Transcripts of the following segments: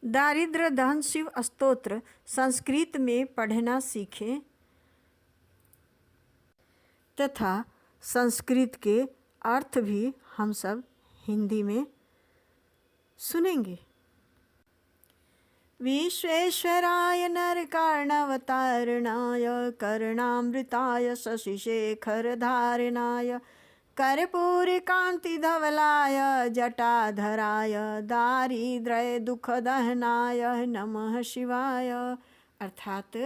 दारिद्र दहन शिव स्तोत्र संस्कृत में पढ़ना सीखें तथा संस्कृत के अर्थ भी हम सब हिंदी में सुनेंगे। विश्वेश्वराय नरकार्णवतारणाय कर्णामृताय शशिशेखरधारणाय कर्पूरकान्तिधवलाय जटाधराय दारिद्र्य दुःखदहनाय नमः शिवाय। अर्थात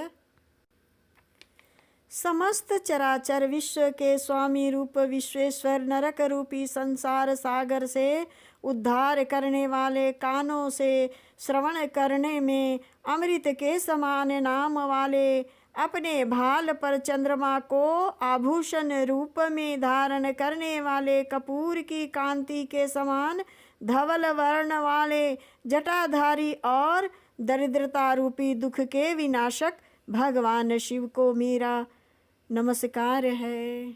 समस्त चराचर विश्व के स्वामी रूप विश्वेश्वर नरक रूपी संसार सागर से उद्धार करने वाले, कानों से श्रवण करने में अमृत के समान नाम वाले, अपने भाल पर चंद्रमा को आभूषण रूप में धारण करने वाले, कपूर की कांति के समान धवल वर्ण वाले, जटाधारी और दरिद्रता रूपी दुख के विनाशक भगवान शिव को मेरा नमस्कार है।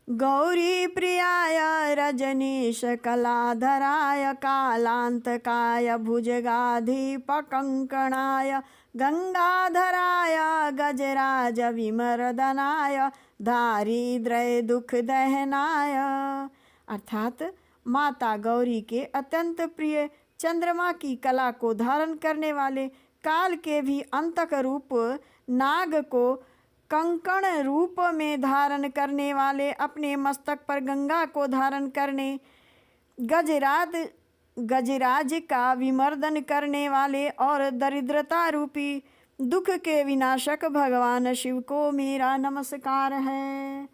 गौरी प्रियाय रजनीश कलाधराय कालांतकाय भुजगाधिपकंकणाय गंगाधराय गजराज विमर्दनाय दारिद्र्य दुख दहनाय। अर्थात माता गौरी के अत्यंत प्रिय, चंद्रमा की कला को धारण करने वाले, काल के भी अंतक रूप नाग को कंकण रूप में धारण करने वाले, अपने मस्तक पर गंगा को धारण करने, गजराज का विमर्दन करने वाले और दरिद्रता रूपी दुख के विनाशक भगवान शिव को मेरा नमस्कार है।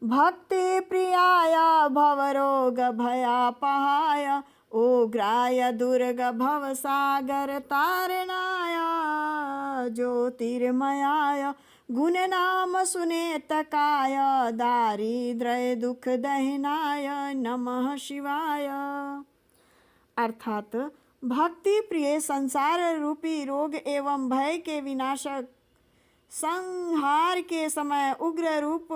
भक्ति प्रियाय भवरोग भयापहाय उग्राय दुर्ग भवसागर तारणाय ज्योतिर्मयाय गुण नाम सुनेतकाय दारिद्र्य दुख दहनाय नमः शिवाय। अर्थात भक्ति प्रिय, संसार रूपी रोग एवं भय के विनाशक, संहार के समय उग्र रूप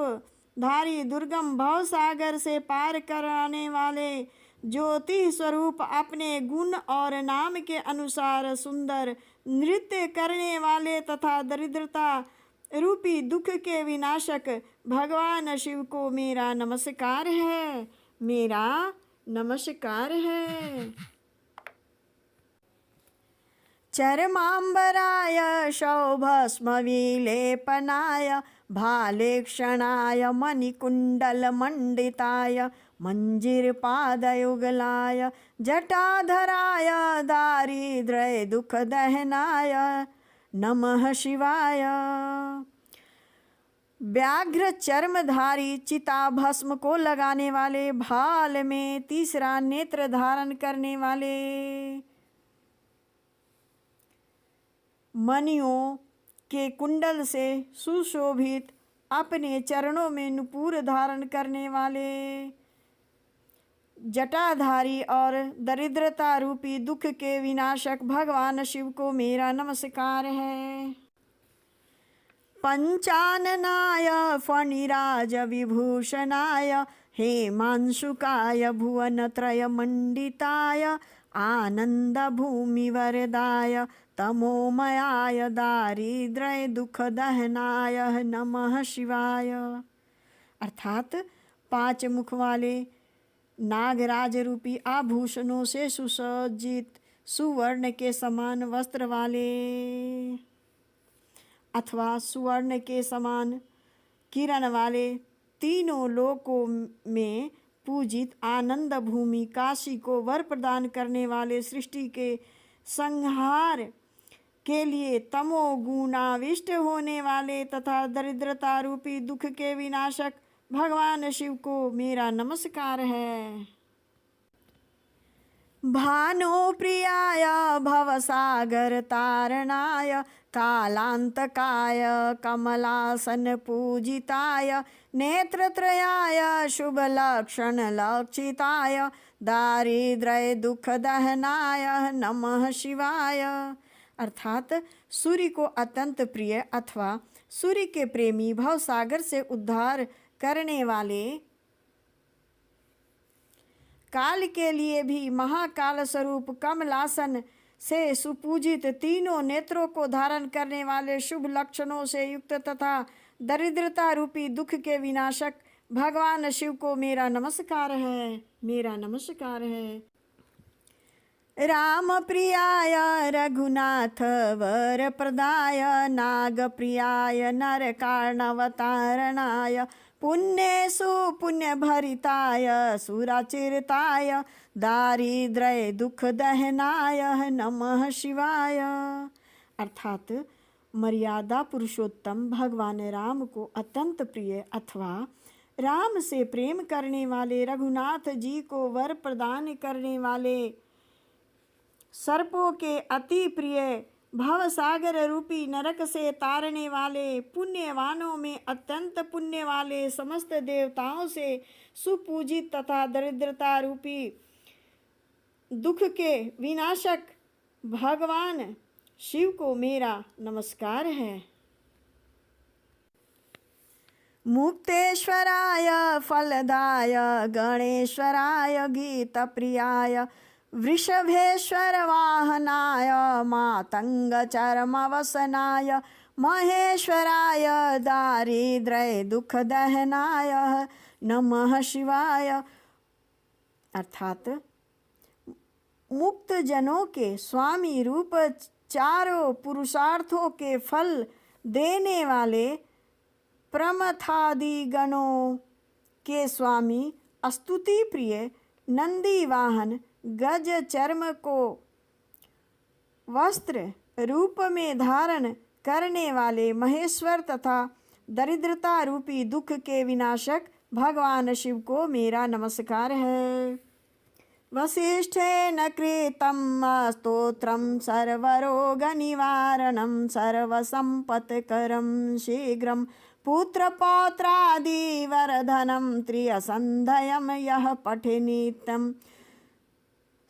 धारी, दुर्गम भव सागर से पार कराने वाले, ज्योति स्वरूप, अपने गुण और नाम के अनुसार सुंदर नृत्य करने वाले तथा दरिद्रता रूपी दुख के विनाशक भगवान शिव को मेरा नमस्कार है, मेरा नमस्कार है। चरमांबराय शौभस्म विलेपनाय भालेक्षणाय मणिकुंडल मंडिताय मंजिरपादयुगलाय जटाधराय दारिद्र्य दुख दहनाय नमः शिवाय। व्याघ्र चर्मधारी, चिता भस्म को लगाने वाले, भाल में तीसरा नेत्र धारण करने वाले, मणियों के कुंडल से सुशोभित, अपने चरणों में नुपुर धारण करने वाले, जटाधारी और दरिद्रता रूपी दुख के विनाशक भगवान शिव को मेरा नमस्कार है। पंचाननाय फणिराज विभूषणाय हेमांशुकाय भुवनत्रय मंडिताय आनंद भूमि वरदाय तमोमयाय दारिद्र्य दुख दहनाय नमः शिवाय। अर्थात 5 मुख वाले, नागराज रूपी आभूषणों से सुसज्जित, सुवर्ण के समान वस्त्र वाले अथवा सुवर्ण के समान किरण वाले, तीनों लोकों में पूजित, आनंद भूमि काशी को वर प्रदान करने वाले, सृष्टि के संहार के लिए तमोगुणाविष्ट होने वाले तथा दरिद्रता रूपी दुख के विनाशक भगवान शिव को मेरा नमस्कार है। भानुप्रियाय भवसागर तारणाय कालांतकाय कमलासन पूजिताय नेत्रत्रयाय शुभ लक्षण लक्षिताय दारिद्र्य दुख दहनाय नमः शिवाय। अर्थात सूर्य को अत्यंत प्रिय अथवा सूर्य के प्रेमी, भवसागर से उद्धार करने वाले, काल के लिए भी महाकाल स्वरूप, कमलासन से सुपूजित, तीनों नेत्रों को धारण करने वाले, शुभ लक्षणों से युक्त तथा दरिद्रता रूपी दुख के विनाशक भगवान शिव को मेरा नमस्कार है, मेरा नमस्कार है। राम प्रियाय रघुनाथ वर प्रदाय, नाग प्रियाय नर कार्णवतारणाय, पुण्येषु पुण्य भरिताय सुराचिरताय, दारिद्र्य दुख दहनाय नमः शिवाय। अर्थात मर्यादा पुरुषोत्तम भगवान राम को अत्यंत प्रिय अथवा राम से प्रेम करने वाले, रघुनाथ जी को वर प्रदान करने वाले, सर्पों के अति प्रिय, भव सागर रूपी नरक से तारने वाले, पुण्यवानों में अत्यंत पुण्य वाले, समस्त देवताओं से सुपूजित तथा दरिद्रता रूपी दुख के विनाशक भगवान शिव को मेरा नमस्कार है। मुक्तेश्वराय फलदाय गणेश्वराय गीत प्रियाय, वृषभेश्वर वाहनाय मातंग चर्मवसनाय, महेश्वराय दारिद्र्य दुख दहनाय नमः शिवाय। अर्थात मुक्त जनों के स्वामी रूप, चारों पुरुषार्थों के फल देने वाले, प्रमथादि गणों के स्वामी, स्तुति प्रिय, नंदी वाहन, गज चर्म को वस्त्र रूप में धारण करने वाले महेश्वर तथा दरिद्रता रूपी दुख के विनाशक भगवान शिव को मेरा नमस्कार है। वसिष्ठेन कृतं स्तोत्रं सर्वरोग निवारणं, सर्वसम्पत्करं शीघ्रं, पुत्रपौत्रादि वरधनं, त्रियसन्धयं यः पठे नित्यं,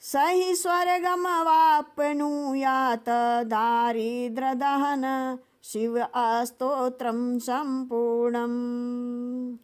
सहि स्वर्गमवाप्नुयात्, दारिद्र्यदहन शिव स्तोत्रं सम्पूर्णम्।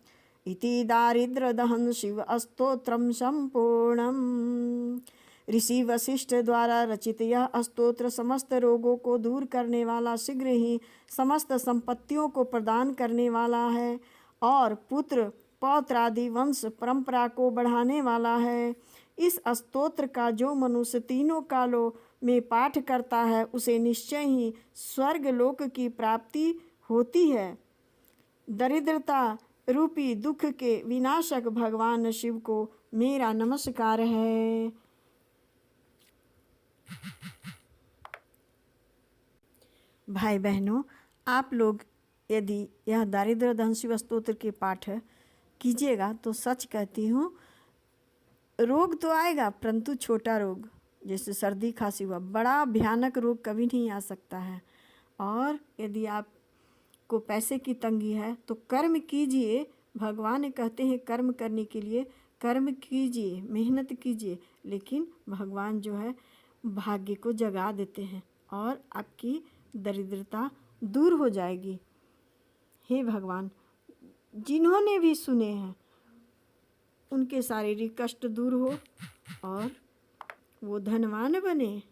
इति दारिद्र्यदहन शिव स्तोत्रम संपूर्णम। ऋषि वशिष्ठ द्वारा रचित यह स्तोत्र समस्त रोगों को दूर करने वाला, शीघ्र ही समस्त संपत्तियों को प्रदान करने वाला है और पुत्र पौत्र आदि वंश परंपरा को बढ़ाने वाला है। इस स्तोत्र का जो मनुष्य तीनों कालों में पाठ करता है उसे निश्चय ही स्वर्ग लोक की प्राप्ति होती है। दरिद्रता रूपी दुख के विनाशक भगवान शिव को मेरा नमस्कार है। भाई बहनों, आप लोग यदि यह दारिद्र्य दहन शिव स्तोत्र के पाठ कीजिएगा तो सच कहती हूँ, रोग तो आएगा परंतु छोटा रोग जैसे सर्दी खांसी हुआ, बड़ा भयानक रोग कभी नहीं आ सकता है। और यदि आपको पैसे की तंगी है तो कर्म कीजिए। भगवान कहते हैं कर्म करने के लिए कर्म कीजिए, मेहनत कीजिए, लेकिन भगवान जो है भाग्य को जगा देते हैं और आपकी दरिद्रता दूर हो जाएगी। हे भगवान, जिन्होंने भी सुने हैं उनके शारीरिक कष्ट दूर हो और वो धनवान बने।